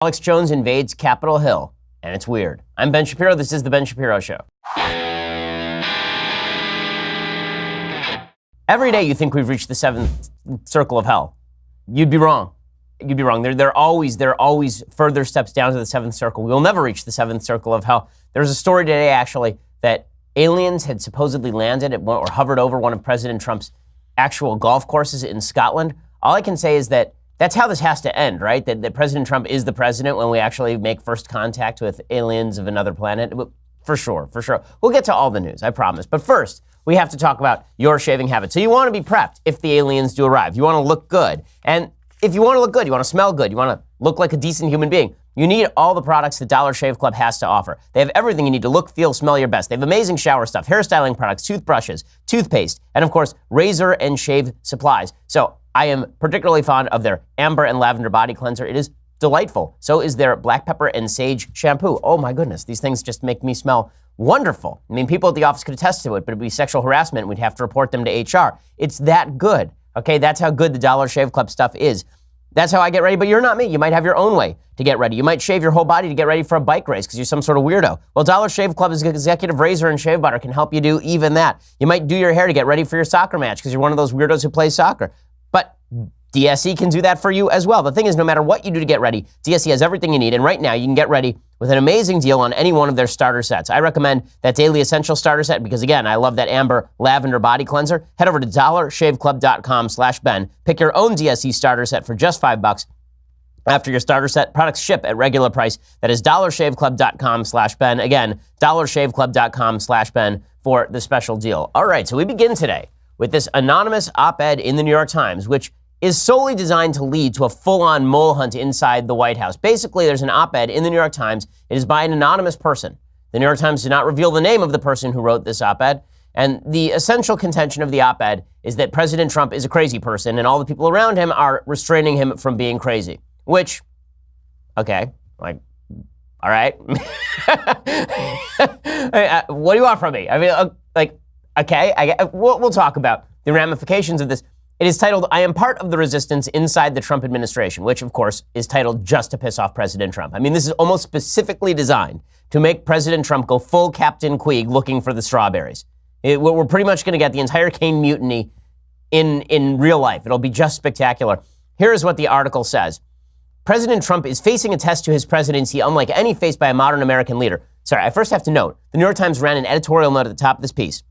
Alex Jones invades Capitol Hill, and it's weird. I'm Ben Shapiro. This is The Ben Shapiro Show. Every day you think we've reached the seventh circle of hell. You'd be wrong. You'd be wrong. There are always further steps down to the seventh circle. We will never reach the seventh circle of hell. There's a story today, actually, that aliens had supposedly landed at or hovered over one of President Trump's actual golf courses in Scotland. All I can say is that that's how this has to end, right? That President Trump is the president when we actually make first contact with aliens of another planet. For sure. We'll get to all the news, I promise. But first, we have to talk about your shaving habits. So you want to be prepped if the aliens do arrive. You want to look good. And if you want to look good, you want to smell good, you want to look like a decent human being, you need all the products the Dollar Shave Club has to offer. They have everything you need to look, feel, smell your best. They have amazing shower stuff, hairstyling products, toothbrushes, toothpaste, and of course, razor and shave supplies. So I am particularly fond of their amber and lavender body cleanser. It is delightful. So is their black pepper and sage shampoo. Oh my goodness, these things just make me smell wonderful. I mean, people at the office could attest to it, but it'd be sexual harassment. We'd have to report them to HR. It's that good. Okay, that's how good the Dollar Shave Club stuff is. That's how I get ready, but you're not me. You might have your own way to get ready. You might shave your whole body to get ready for a bike race because you're some sort of weirdo. Well, Dollar Shave Club's executive razor and shave butter can help you do even that. You might do your hair to get ready for your soccer match because you're one of those weirdos who plays soccer. But DSE can do that for you as well. The thing is, no matter what you do to get ready, DSE has everything you need. And right now, you can get ready with an amazing deal on any one of their starter sets. I recommend that Daily Essential starter set because, again, I love that amber lavender body cleanser. Head over to dollarshaveclub.com/Ben. Pick your own DSE starter set for just $5. After your starter set, products ship at regular price. That is dollarshaveclub.com/Ben. Again, dollarshaveclub.com/Ben for the special deal. All right, so we begin today with this anonymous op-ed in the New York Times, which is solely designed to lead to a full-on mole hunt inside the White House. Basically, there's an op-ed in the New York Times. It is by an anonymous person. The New York Times did not reveal the name of the person who wrote this op-ed. And the essential contention of the op-ed is that President Trump is a crazy person and all the people around him are restraining him from being crazy. Which, okay, like, all right. What do you want from me? I mean, okay, we'll talk about the ramifications of this. It is titled, I am part of the resistance inside the Trump administration, which, of course, is titled just to piss off President Trump. I mean, this is almost specifically designed to make President Trump go full Captain Queeg looking for the strawberries. We're pretty much going to get the entire Kane mutiny in real life. It'll be just spectacular. Here is what the article says. President Trump is facing a test to his presidency unlike any faced by a modern American leader. Sorry, I first have to note, the New York Times ran an editorial note at the top of this piece.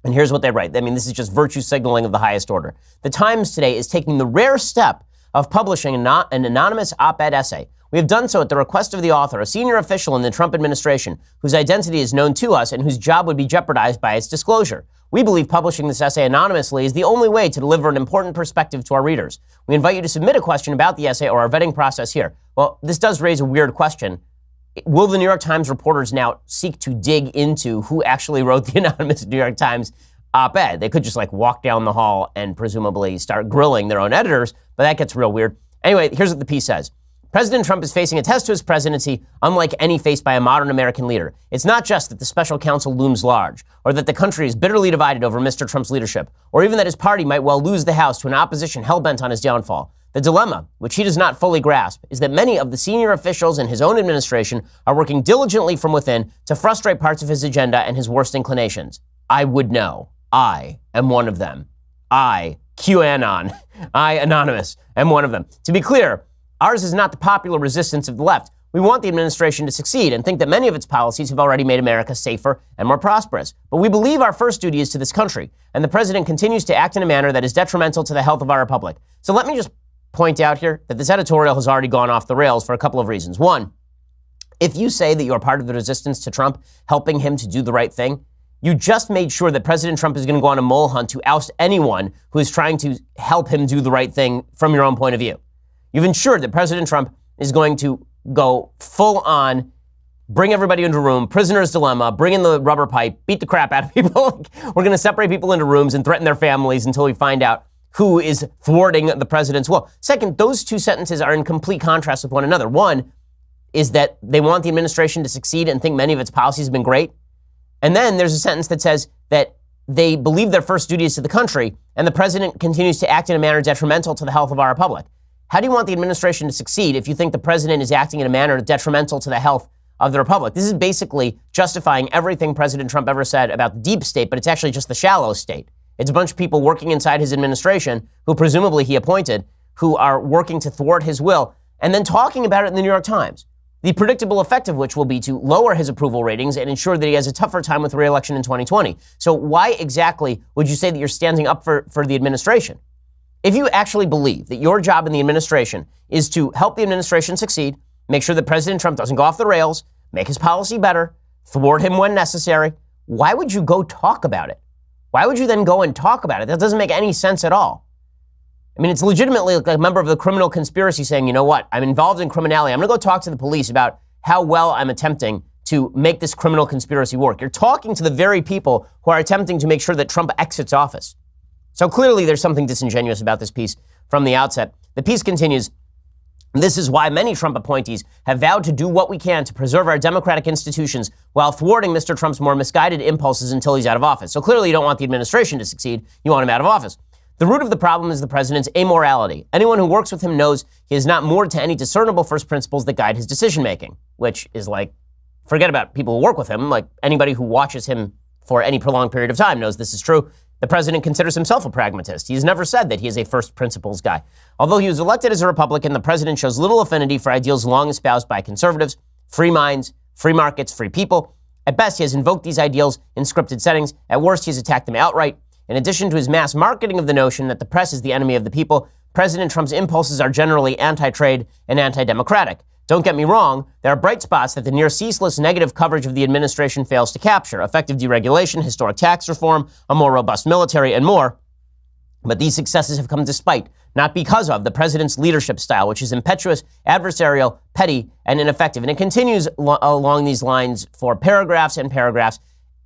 And here's what they write. I mean, this is just virtue signaling of the highest order. The Times today is taking the rare step of publishing an anonymous op-ed essay. We have done so at the request of the author, a senior official in the Trump administration, whose identity is known to us and whose job would be jeopardized by its disclosure. We believe publishing this essay anonymously is the only way to deliver an important perspective to our readers. We invite you to submit a question about the essay or our vetting process here. Well, this does raise a weird question. Will the New York Times reporters now seek to dig into who actually wrote the anonymous New York Times op-ed? They could just walk down the hall and presumably start grilling their own editors, but that gets real weird. Anyway, here's what the piece says. President Trump is facing a test to his presidency unlike any faced by a modern American leader. It's not just that the special counsel looms large, or that the country is bitterly divided over Mr. Trump's leadership, or even that his party might well lose the House to an opposition hell-bent on his downfall. The dilemma, which he does not fully grasp, is that many of the senior officials in his own administration are working diligently from within to frustrate parts of his agenda and his worst inclinations. I would know. I am one of them. I, QAnon, I, Anonymous, am one of them. To be clear, ours is not the popular resistance of the left. We want the administration to succeed and think that many of its policies have already made America safer and more prosperous. But we believe our first duty is to this country, and the president continues to act in a manner that is detrimental to the health of our republic. So let me just point out here that this editorial has already gone off the rails for a couple of reasons. One, if you say that you're part of the resistance to Trump, helping him to do the right thing, you just made sure that President Trump is going to go on a mole hunt to oust anyone who is trying to help him do the right thing from your own point of view. You've ensured that President Trump is going to go full on, bring everybody into a room, prisoner's dilemma, bring in the rubber pipe, beat the crap out of people. We're going to separate people into rooms and threaten their families until we find out who is thwarting the president's will. Second, those two sentences are in complete contrast with one another. One is that they want the administration to succeed and think many of its policies have been great. And then there's a sentence that says that they believe their first duty is to the country, and the president continues to act in a manner detrimental to the health of our republic. How do you want the administration to succeed if you think the president is acting in a manner detrimental to the health of the republic? This is basically justifying everything President Trump ever said about the deep state, but it's actually just the shallow state. It's a bunch of people working inside his administration, who presumably he appointed, who are working to thwart his will, and then talking about it in the New York Times. The predictable effect of which will be to lower his approval ratings and ensure that he has a tougher time with re-election in 2020. So why exactly would you say that you're standing up for the administration? If you actually believe that your job in the administration is to help the administration succeed, make sure that President Trump doesn't go off the rails, make his policy better, thwart him when necessary, why would you go talk about it? Why would you then go and talk about it? That doesn't make any sense at all. I mean, it's legitimately like a member of the criminal conspiracy saying, you know what, I'm involved in criminality. I'm going to go talk to the police about how well I'm attempting to make this criminal conspiracy work. You're talking to the very people who are attempting to make sure that Trump exits office. So clearly there's something disingenuous about this piece from the outset. The piece continues, this is why many Trump appointees have vowed to do what we can to preserve our democratic institutions while thwarting Mr. Trump's more misguided impulses until he's out of office. So clearly you don't want the administration to succeed. You want him out of office. The root of the problem is the president's amorality. Anyone who works with him knows he is not moored to any discernible first principles that guide his decision-making, which is like, forget about people who work with him, like anybody who watches him for any prolonged period of time knows this is true. The president considers himself a pragmatist. He's never said that he is a first principles guy. Although he was elected as a Republican, the president shows little affinity for ideals long espoused by conservatives, free minds, free markets, free people. At best, he has invoked these ideals in scripted settings. At worst, he has attacked them outright. In addition to his mass marketing of the notion that the press is the enemy of the people, President Trump's impulses are generally anti-trade and anti-democratic. Don't get me wrong, there are bright spots that the near ceaseless negative coverage of the administration fails to capture: effective deregulation, historic tax reform, a more robust military, and more. But these successes have come despite, not because of, the president's leadership style, which is impetuous, adversarial, petty, and ineffective. And it continues along these lines for paragraphs and paragraphs,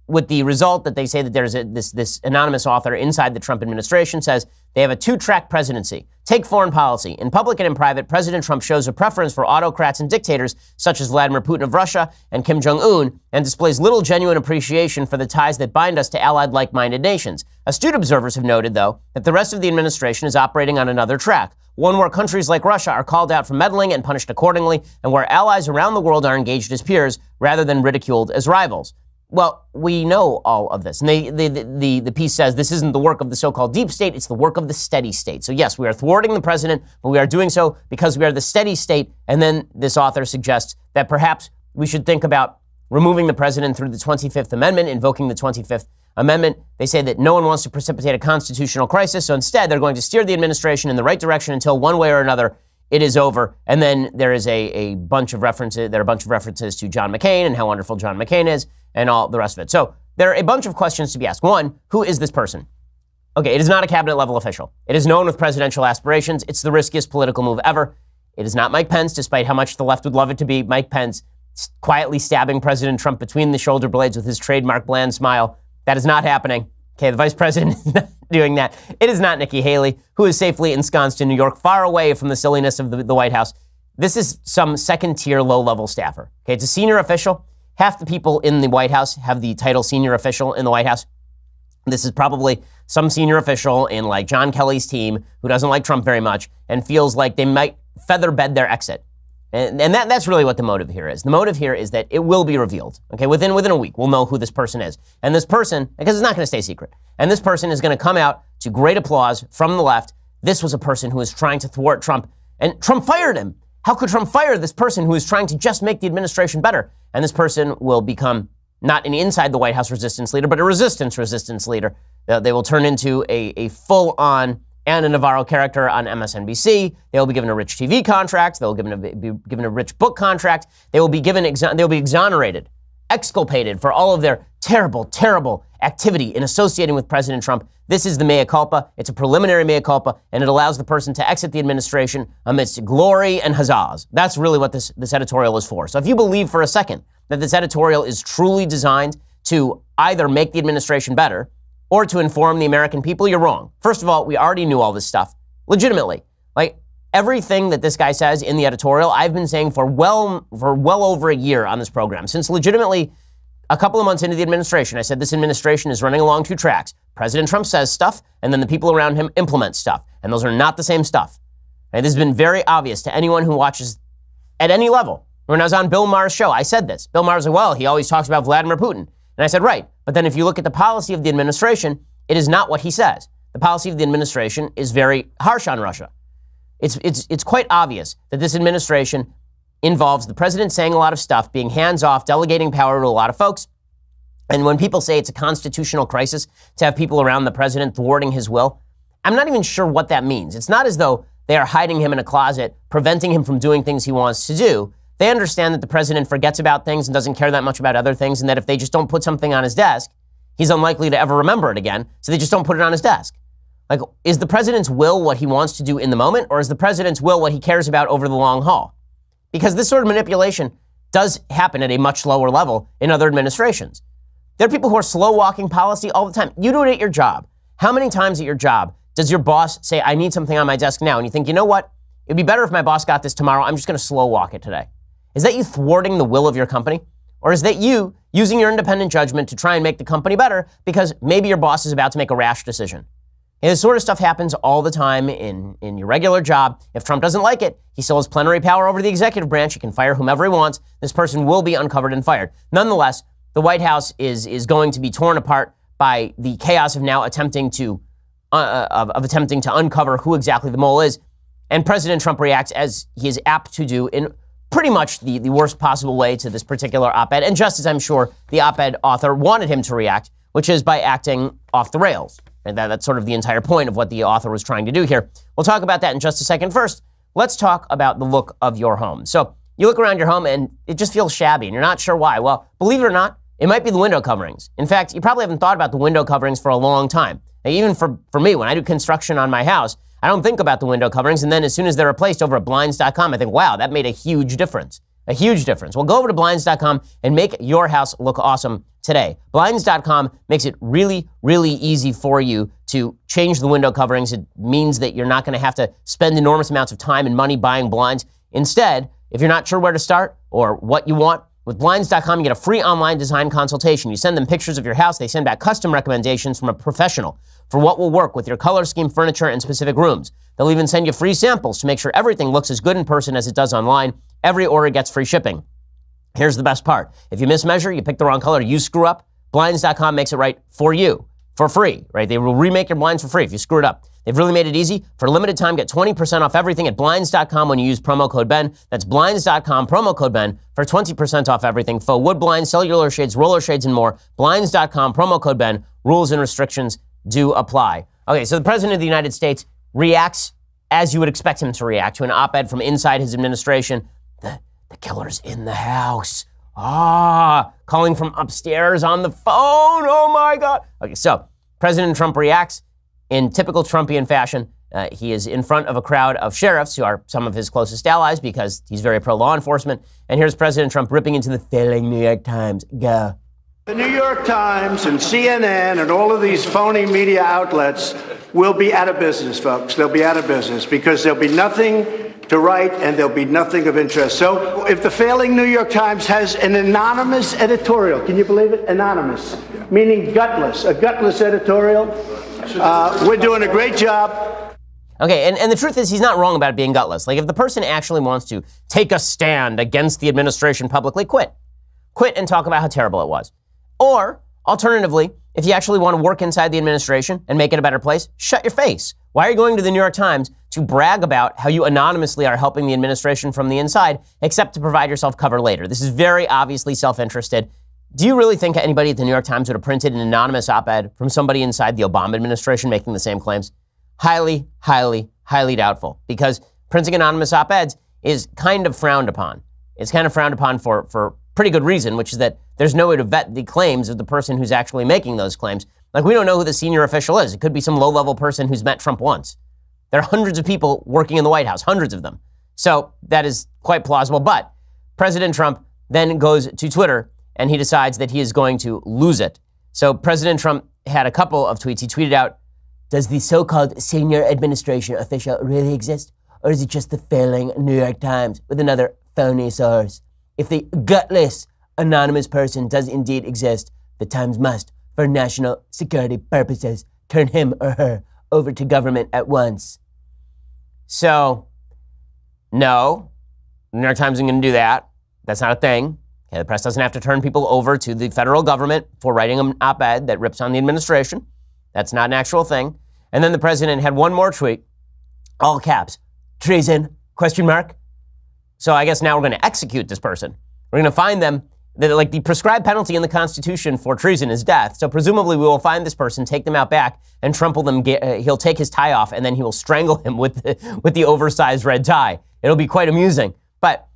with the result that they say that there's this anonymous author inside the Trump administration says they have a two-track presidency. Take foreign policy. In public and in private, President Trump shows a preference for autocrats and dictators such as Vladimir Putin of Russia and Kim Jong-un, and displays little genuine appreciation for the ties that bind us to allied like-minded nations. Astute observers have noted, though, that the rest of the administration is operating on another track, one where countries like Russia are called out for meddling and punished accordingly, and where allies around the world are engaged as peers rather than ridiculed as rivals. Well, we know all of this. And the piece says this isn't the work of the so-called deep state, it's the work of the steady state. So yes, we are thwarting the president, but we are doing so because we are the steady state. And then this author suggests that perhaps we should think about removing the president through the 25th Amendment, invoking the 25th Amendment. They say that no one wants to precipitate a constitutional crisis, so instead they're going to steer the administration in the right direction until one way or another it is over. And then there is a bunch of references, there are a bunch of references to John McCain and how wonderful John McCain is and all the rest of it. So there are a bunch of questions to be asked. One, who is this person? Okay, it is not a cabinet level official. It is known with presidential aspirations. It's the riskiest political move ever. It is not Mike Pence, despite how much the left would love it to be. Mike Pence quietly stabbing President Trump between the shoulder blades with his trademark bland smile. That is not happening. Okay, the vice president is not doing that. It is not Nikki Haley, who is safely ensconced in New York, far away from the silliness of the White House. This is some second-tier, low-level staffer. Okay, it's a senior official. Half the people in the White House have the title senior official in the White House. This is probably some senior official in like John Kelly's team who doesn't like Trump very much and feels like they might feather bed their exit. And that's really what the motive here is. The motive here is that it will be revealed. Okay, within a week, we'll know who this person is. And this person, because it's not going to stay secret, and this person is going to come out to great applause from the left. This was a person who was trying to thwart Trump, and Trump fired him. How could Trump fire this person who is trying to just make the administration better? And this person will become not an inside the White House resistance leader, but a resistance leader. They will turn into a full-on Anna Navarro character on MSNBC. They will be given a rich TV contract. They will be given a rich book contract. They will be exonerated, exculpated for all of their terrible, terrible activity in associating with President Trump. This is the mea culpa. It's a preliminary mea culpa, and it allows the person to exit the administration amidst glory and huzzas. That's really what this editorial is for. So if you believe for a second that this editorial is truly designed to either make the administration better or to inform the American people, you're wrong. First of all, we already knew all this stuff, legitimately. Like, everything that this guy says in the editorial, I've been saying for well over a year on this program. Since legitimately a couple of months into the administration, I said this administration is running along two tracks. President Trump says stuff, and then the people around him implement stuff. And those are not the same stuff. Right? This has been very obvious to anyone who watches at any level. When I was on Bill Maher's show, I said this. Bill Maher's like, well, he always talks about Vladimir Putin. And I said, right. But then if you look at the policy of the administration, it is not what he says. The policy of the administration is very harsh on Russia. It's quite obvious that this administration involves the president saying a lot of stuff, being hands-off, delegating power to a lot of folks. And when people say it's a constitutional crisis to have people around the president thwarting his will, I'm not even sure what that means. It's not as though they are hiding him in a closet, preventing him from doing things he wants to do. They understand that the president forgets about things and doesn't care that much about other things, and that if they just don't put something on his desk, he's unlikely to ever remember it again, so they just don't put it on his desk. Like, is the president's will what he wants to do in the moment, or is the president's will what he cares about over the long haul? Because this sort of manipulation does happen at a much lower level in other administrations. There are people who are slow-walking policy all the time. You do it at your job. How many times at your job does your boss say, I need something on my desk now? And you think, you know what? It'd be better if my boss got this tomorrow. I'm just going to slow walk it today. Is that you thwarting the will of your company? Or is that you using your independent judgment to try and make the company better because maybe your boss is about to make a rash decision? And this sort of stuff happens all the time in your regular job. If Trump doesn't like it, he still has plenary power over the executive branch. He can fire whomever he wants. This person will be uncovered and fired. Nonetheless, the White House is going to be torn apart by the chaos of now attempting to uncover who exactly the mole is. And President Trump reacts as he is apt to do in pretty much the worst possible way to this particular op-ed, and just as I'm sure the op-ed author wanted him to react, which is by acting off the rails. And that's sort of the entire point of what the author was trying to do here. We'll talk about that in just a second. First, let's talk about the look of your home. So you look around your home and it just feels shabby and you're not sure why. Well, believe it or not, it might be the window coverings. In fact, you probably haven't thought about the window coverings for a long time. Now, even for me, when I do construction on my house, I don't think about the window coverings, and then as soon as they're replaced over at Blinds.com, I think, wow, that made a huge difference. A huge difference. Well, go over to Blinds.com and make your house look awesome today. Blinds.com makes it really, really easy for you to change the window coverings. It means that you're not going to have to spend enormous amounts of time and money buying blinds. Instead, if you're not sure where to start or what you want, with Blinds.com, you get a free online design consultation. You send them pictures of your house. They send back custom recommendations from a professional for what will work with your color scheme, furniture, and specific rooms. They'll even send you free samples to make sure everything looks as good in person as it does online. Every order gets free shipping. Here's the best part. If you mismeasure, you pick the wrong color, you screw up, Blinds.com makes it right for you for free, right? They will remake your blinds for free if you screw it up. They've really made it easy. For a limited time, get 20% off everything at Blinds.com when you use promo code Ben. That's Blinds.com, promo code Ben, for 20% off everything. Faux wood blinds, cellular shades, roller shades, and more. Blinds.com, promo code Ben. Rules and restrictions do apply. Okay, so the President of the United States reacts as you would expect him to react to an op-ed from inside his administration. The killer's in the house. Calling from upstairs on the phone. Oh my God. Okay, so President Trump reacts in typical Trumpian fashion. He is in front of a crowd of sheriffs who are some of his closest allies because he's very pro-law enforcement. And here's President Trump ripping into the failing New York Times. Go. The New York Times and CNN and all of these phony media outlets will be out of business, folks. They'll be out of business because there'll be nothing to write and there'll be nothing of interest. So if the failing New York Times has an anonymous editorial, can you believe it? Anonymous, meaning gutless, a gutless editorial. We're doing a great job. Okay, and the truth is he's not wrong about it being gutless. Like, if the person actually wants to take a stand against the administration publicly, quit. Quit and talk about how terrible it was. Or, alternatively, if you actually want to work inside the administration and make it a better place, shut your face. Why are you going to the New York Times to brag about how you anonymously are helping the administration from the inside, except to provide yourself cover later? This is very obviously self-interested. Do you really think anybody at the New York Times would have printed an anonymous op-ed from somebody inside the Obama administration making the same claims? Highly, highly, highly doubtful, because printing anonymous op-eds is kind of frowned upon. It's kind of frowned upon for pretty good reason, which is that there's no way to vet the claims of the person who's actually making those claims. Like, we don't know who the senior official is. It could be some low-level person who's met Trump once. There are hundreds of people working in the White House, hundreds of them. So that is quite plausible. But President Trump then goes to Twitter and he decides that he is going to lose it. So President Trump had a couple of tweets. He tweeted out, does the so-called senior administration official really exist? Or is it just the failing New York Times with another phony source? If the gutless anonymous person does indeed exist, the Times must, for national security purposes, turn him or her over to government at once. So No, the New York Times isn't going to do that. That's not a thing. Okay, the press doesn't have to turn people over to the federal government for writing an op-ed that rips on the administration. That's not an actual thing. And then the president had one more tweet, all caps, treason, question mark. So I guess now we're going to execute this person. We're going to find them. Like the prescribed penalty in the Constitution for treason is death. So presumably we will find this person, take them out back, and trample them. He'll take his tie off, and then he will strangle him with the oversized red tie. It'll be quite amusing. But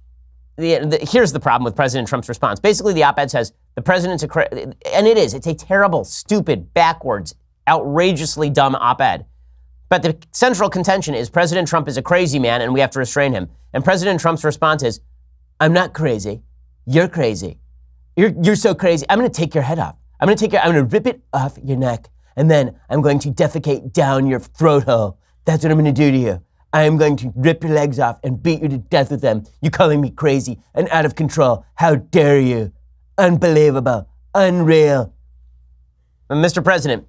here's the problem with President Trump's response. Basically, the op-ed says the president's and it is. It's a terrible, stupid, backwards, outrageously dumb op-ed. But the central contention is President Trump is a crazy man, and we have to restrain him. And President Trump's response is, "I'm not crazy. You're crazy. You're so crazy. I'm going to take your head off. I'm going to rip it off your neck, and then I'm going to defecate down your throat hole. That's what I'm going to do to you. I am going to rip your legs off and beat you to death with them. You calling me crazy and out of control. How dare you? Unbelievable. Unreal." And Mr. President,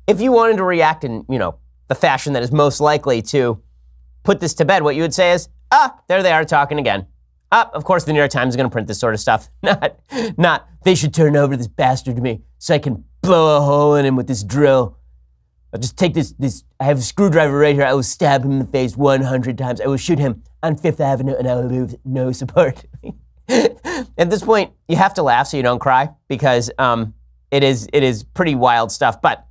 if you wanted to react in, the fashion that is most likely to put this to bed, what you would say is, there they are talking again. Of course, the New York Times is going to print this sort of stuff. Not, they should turn over this bastard to me so I can blow a hole in him with this drill. I'll just take this, I have a screwdriver right here. I will stab him in the face 100 times. I will shoot him on Fifth Avenue and I will lose no support. At this point, you have to laugh so you don't cry because it is pretty wild stuff. But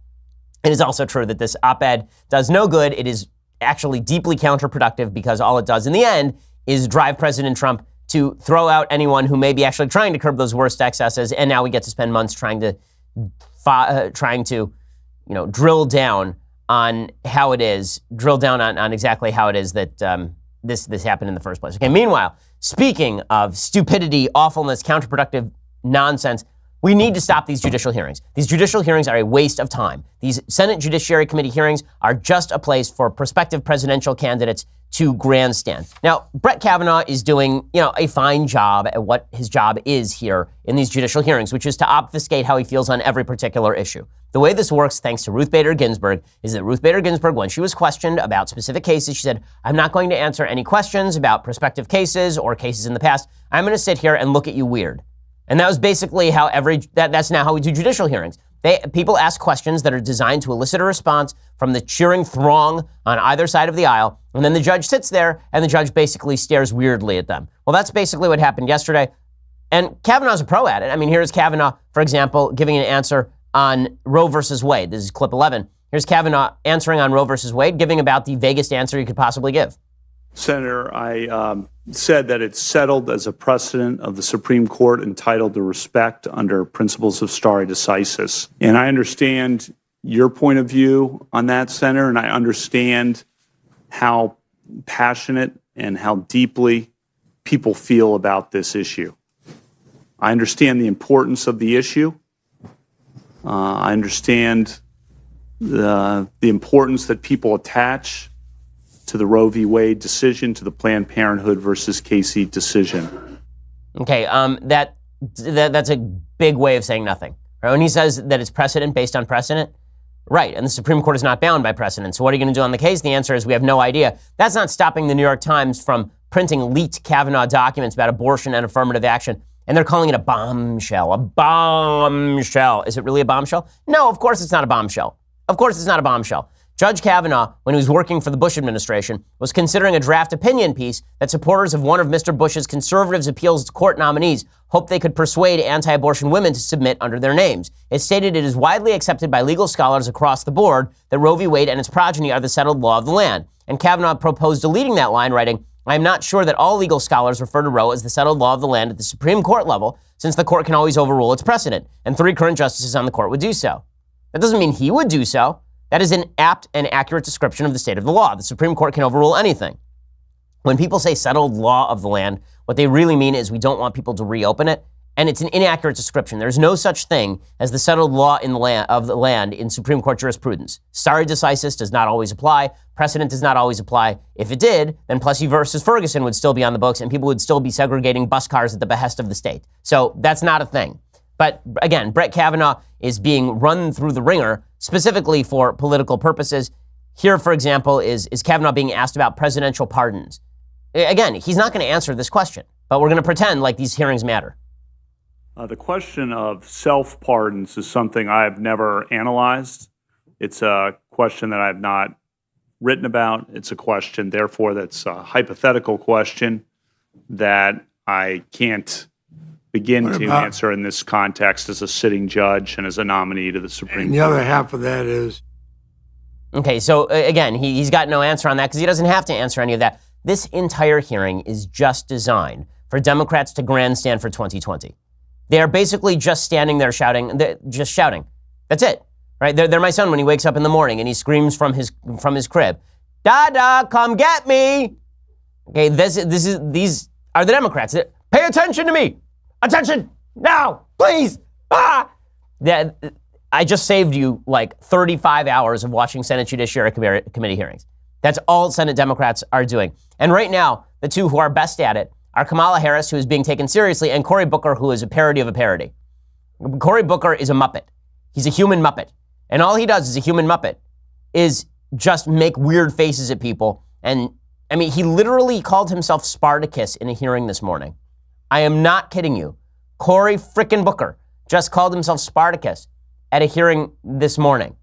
it is also true that this op-ed does no good. It is actually deeply counterproductive because all it does in the end is drive President Trump to throw out anyone who may be actually trying to curb those worst excesses. And now we get to spend months trying to drill down on how it is, on exactly how it is that this happened in the first place. Okay, meanwhile, speaking of stupidity, awfulness, counterproductive nonsense, we need to stop these judicial hearings. These judicial hearings are a waste of time. These Senate Judiciary Committee hearings are just a place for prospective presidential candidates to grandstand. Now, Brett Kavanaugh is doing, a fine job at what his job is here in these judicial hearings, which is to obfuscate how he feels on every particular issue. The way this works, thanks to Ruth Bader Ginsburg, is that Ruth Bader Ginsburg, when she was questioned about specific cases, she said, "I'm not going to answer any questions about prospective cases or cases in the past. I'm going to sit here and look at you weird." And that was basically how that's now how we do judicial hearings. People ask questions that are designed to elicit a response from the cheering throng on either side of the aisle, and then the judge sits there, and the judge basically stares weirdly at them. Well, that's basically what happened yesterday, and Kavanaugh's a pro at it. I mean, here's Kavanaugh, for example, giving an answer on Roe versus Wade. This is clip 11. Here's Kavanaugh answering on Roe versus Wade, giving about the vaguest answer you could possibly give. Senator, I said that it's settled as a precedent of the Supreme Court entitled to respect under principles of stare decisis. And I understand your point of view on that, Senator, and I understand how passionate and how deeply people feel about this issue. I understand the importance of the issue. I understand the importance that people attach to the Roe v. Wade decision, to the Planned Parenthood versus Casey decision. Okay, that's a big way of saying nothing. Right? When he says that it's precedent based on precedent, right, and the Supreme Court is not bound by precedent. So what are you going to do on the case? The answer is we have no idea. That's not stopping the New York Times from printing leaked Kavanaugh documents about abortion and affirmative action. And they're calling it a bombshell. A bombshell. Is it really a bombshell? No, of course it's not a bombshell. Of course it's not a bombshell. Judge Kavanaugh, when he was working for the Bush administration, was considering a draft opinion piece that supporters of one of Mr. Bush's conservative appeals court nominees hoped they could persuade anti-abortion women to submit under their names. It stated it is widely accepted by legal scholars across the board that Roe v. Wade and its progeny are the settled law of the land. And Kavanaugh proposed deleting that line, writing, "I am not sure that all legal scholars refer to Roe as the settled law of the land at the Supreme Court level, since the court can always overrule its precedent, and 3 current justices on the court would do so." That doesn't mean he would do so. That is an apt and accurate description of the state of the law. The Supreme Court can overrule anything. When people say settled law of the land, what they really mean is we don't want people to reopen it, and it's an inaccurate description. There's no such thing as the settled law of the land in Supreme Court jurisprudence. Stare decisis does not always apply. Precedent does not always apply. If it did, then Plessy versus Ferguson would still be on the books, and people would still be segregating bus cars at the behest of the state. So that's not a thing. But again, Brett Kavanaugh is being run through the ringer specifically for political purposes. Here, for example, is Kavanaugh being asked about presidential pardons. again, he's not going to answer this question, but we're going to pretend like these hearings matter. The question of self-pardons is something I have never analyzed. It's a question that I have not written about. It's a question, therefore, that's a hypothetical question that I can't begin to answer in this context as a sitting judge and as a nominee to the Supreme Court. And the other half of that is... Okay, so again, he's got no answer on that because he doesn't have to answer any of that. This entire hearing is just designed for Democrats to grandstand for 2020. They are basically just standing there shouting, just shouting. That's it, right? They're my son when he wakes up in the morning and he screams from his crib, "Dada, come get me!" Okay, these are the Democrats. Pay attention to me. Attention now, please. I just saved you like 35 hours of watching Senate Judiciary Committee hearings. That's all Senate Democrats are doing. And right now, the two who are best at it are Kamala Harris, who is being taken seriously, and Cory Booker, who is a parody of a parody. Cory Booker is a Muppet. He's a human Muppet. And all he does as a human Muppet is just make weird faces at people. And I mean, he literally called himself Spartacus in a hearing this morning. I am not kidding you. Cory frickin' Booker just called himself Spartacus at a hearing this morning.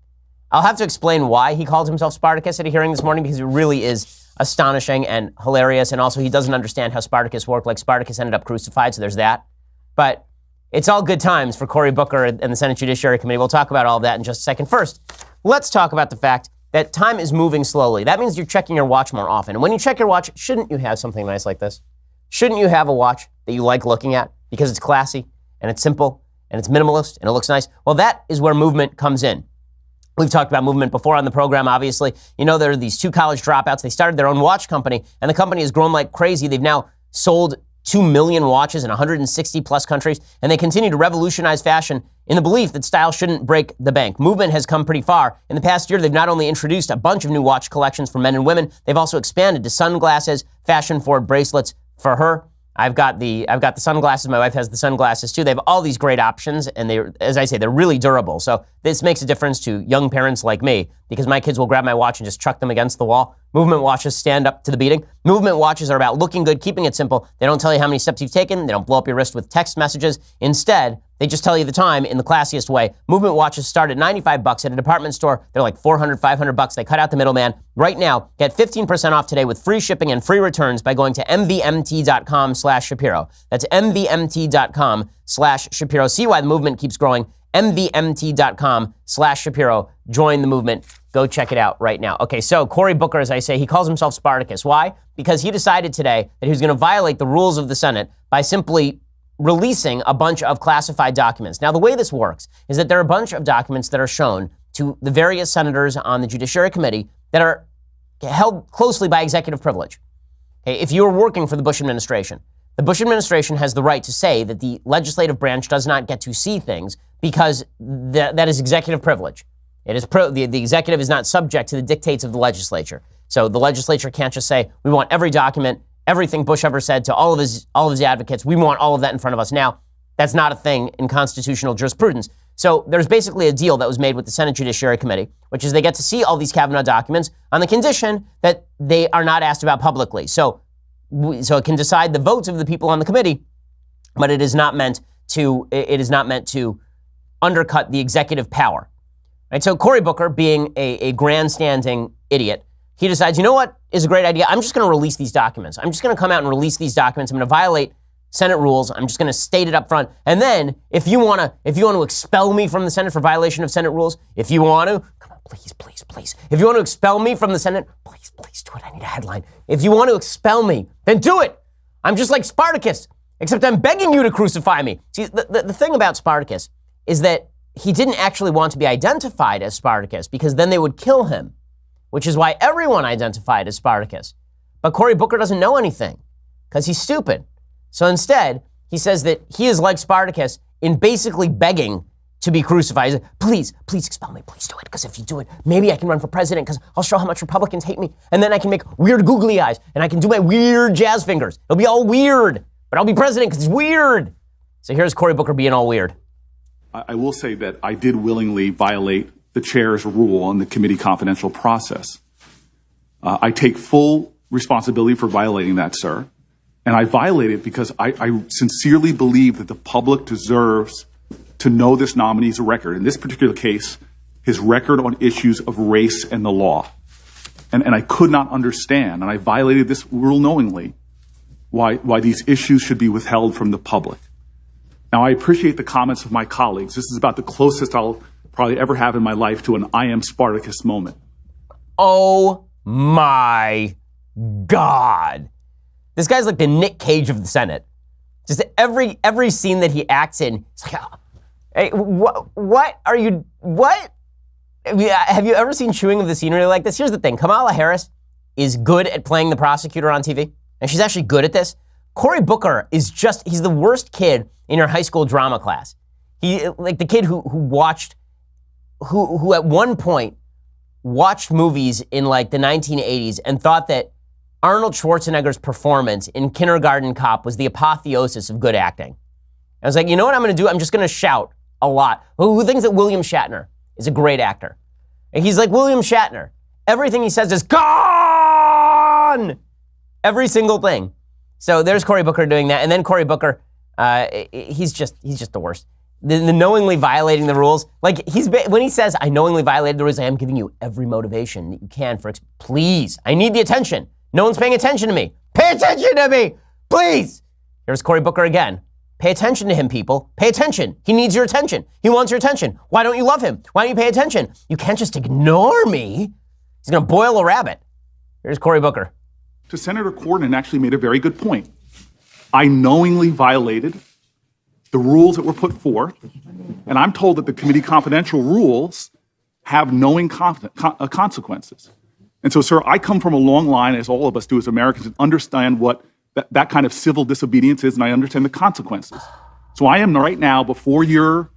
I'll have to explain why he called himself Spartacus at a hearing this morning, because it really is astonishing and hilarious. And also he doesn't understand how Spartacus worked. Like, Spartacus ended up crucified, so there's that. But it's all good times for Cory Booker and the Senate Judiciary Committee. We'll talk about all of that in just a second. First, let's talk about the fact that time is moving slowly. That means you're checking your watch more often. And when you check your watch, shouldn't you have something nice like this? Shouldn't you have a watch that you like looking at because it's classy and it's simple and it's minimalist and it looks nice? Well, that is where Movement comes in. We've talked about Movement before on the program, obviously. You know, there are these two college dropouts. They started their own watch company, and the company has grown like crazy. They've now sold 2 million watches in 160 plus countries, and they continue to revolutionize fashion in the belief that style shouldn't break the bank. Movement has come pretty far. In the past year, they've not only introduced a bunch of new watch collections for men and women, they've also expanded to sunglasses, fashion-forward bracelets for her. I've got the sunglasses. My wife has the sunglasses too. They have all these great options, and they, as I say, they're really durable. So this makes a difference to young parents like me, because my kids will grab my watch and just chuck them against the wall. Movement watches stand up to the beating. Movement watches are about looking good, keeping it simple. They don't tell you how many steps you've taken. They don't blow up your wrist with text messages. Instead, they just tell you the time in the classiest way. Movement watches start at $95 at a department store. They're like $400, $500. They cut out the middleman. Right now, get 15% off today with free shipping and free returns by going to mvmt.com/Shapiro. That's mvmt.com/Shapiro. See why the movement keeps growing. mvmt.com/Shapiro. Join the movement. Go check it out right now. Okay, so Cory Booker, as I say, he calls himself Spartacus. Why? Because he decided today that he was going to violate the rules of the Senate by simply releasing a bunch of classified documents. Now, the way this works is that there are a bunch of documents that are shown to the various senators on the Judiciary Committee that are held closely by executive privilege. Okay, if you're working for the Bush administration, the Bush administration has the right to say that the legislative branch does not get to see things because that is executive privilege. It is the executive is not subject to the dictates of the legislature. So the legislature can't just say, we want every document, everything Bush ever said to all of his advocates, we want all of that in front of us now. That's not a thing in constitutional jurisprudence. So there's basically a deal that was made with the Senate Judiciary Committee, which is they get to see all these Kavanaugh documents on the condition that they are not asked about publicly. So it can decide the votes of the people on the committee, but it is not meant to undercut the executive power. Right? So Cory Booker, being a grandstanding idiot, he decides, you know what is a great idea? I'm just going to release these documents. I'm just going to come out and release these documents. I'm going to violate Senate rules. I'm just going to state it up front. And then if you want to expel me from the Senate for violation of Senate rules, if you want to, come on, please. If you want to expel me from the Senate, please do it. I need a headline. If you want to expel me, then do it. I'm just like Spartacus, except I'm begging you to crucify me. See, the thing about Spartacus is that he didn't actually want to be identified as Spartacus because then they would kill him, which is why everyone identified as Spartacus. But Cory Booker doesn't know anything because he's stupid. So instead, he says that he is like Spartacus in basically begging to be crucified. He says, please expel me. Please do it, because if you do it, maybe I can run for president because I'll show how much Republicans hate me. And then I can make weird googly eyes and I can do my weird jazz fingers. It'll be all weird, but I'll be president because it's weird. So here's Cory Booker being all weird. I will say that I did willingly violate the chair's rule on the committee confidential process. I take full responsibility for violating that, sir. And I violated it because I sincerely believe that the public deserves to know this nominee's record. In this particular case, his record on issues of race and the law. And I could not understand, and I violated this rule knowingly, why these issues should be withheld from the public. Now, I appreciate the comments of my colleagues. This is about the closest I'll probably ever have in my life to an I am Spartacus moment. Oh my God. This guy's like the Nick Cage of the Senate. Just every scene that he acts in, it's like, oh, hey, what are you, what? Have you ever seen chewing of the scenery like this? Here's the thing. Kamala Harris is good at playing the prosecutor on TV, and she's actually good at this. Cory Booker is he's the worst kid in your high school drama class. He, like the kid who at one point watched movies in like the 1980s and thought that Arnold Schwarzenegger's performance in Kindergarten Cop was the apotheosis of good acting. I was like, you know what I'm going to do? I'm just going to shout a lot. Who thinks that William Shatner is a great actor? And he's like William Shatner. Everything he says is gone! Every single thing. So there's Cory Booker doing that. And then Cory Booker, he's just the worst. The knowingly violating the rules. Like when he says, I knowingly violated the rules, I am giving you every motivation that you can for, please, I need the attention. No one's paying attention to me. Pay attention to me, please. Here's Cory Booker again. Pay attention to him, people. Pay attention. He needs your attention. He wants your attention. Why don't you love him? Why don't you pay attention? You can't just ignore me. He's going to boil a rabbit. Here's Cory Booker. To Senator Corden actually made a very good point. I knowingly violated the rules that were put forth, and I'm told that the committee confidential rules have knowing consequences. And so, sir, I come from a long line, as all of us do as Americans, and understand what that kind of civil disobedience is, and I understand the consequences. So I am right now, before your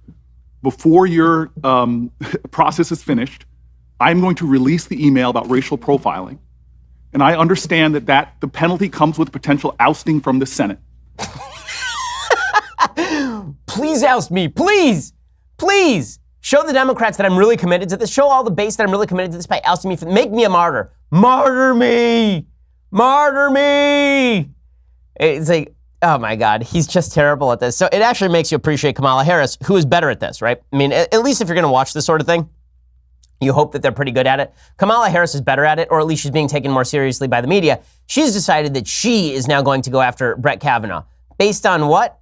process is finished, I'm going to release the email about racial profiling. And I understand that the penalty comes with potential ousting from the Senate. Please oust me, please, please. Show the Democrats that I'm really committed to this. Show all the base that I'm really committed to this by ousting me. Make me a martyr. Martyr me. Martyr me. It's like, oh my God, he's just terrible at this. So it actually makes you appreciate Kamala Harris, who is better at this, right? I mean, at least if you're going to watch this sort of thing, you hope that they're pretty good at it. Kamala Harris is better at it, or at least she's being taken more seriously by the media. She's decided that she is now going to go after Brett Kavanaugh. Based on what?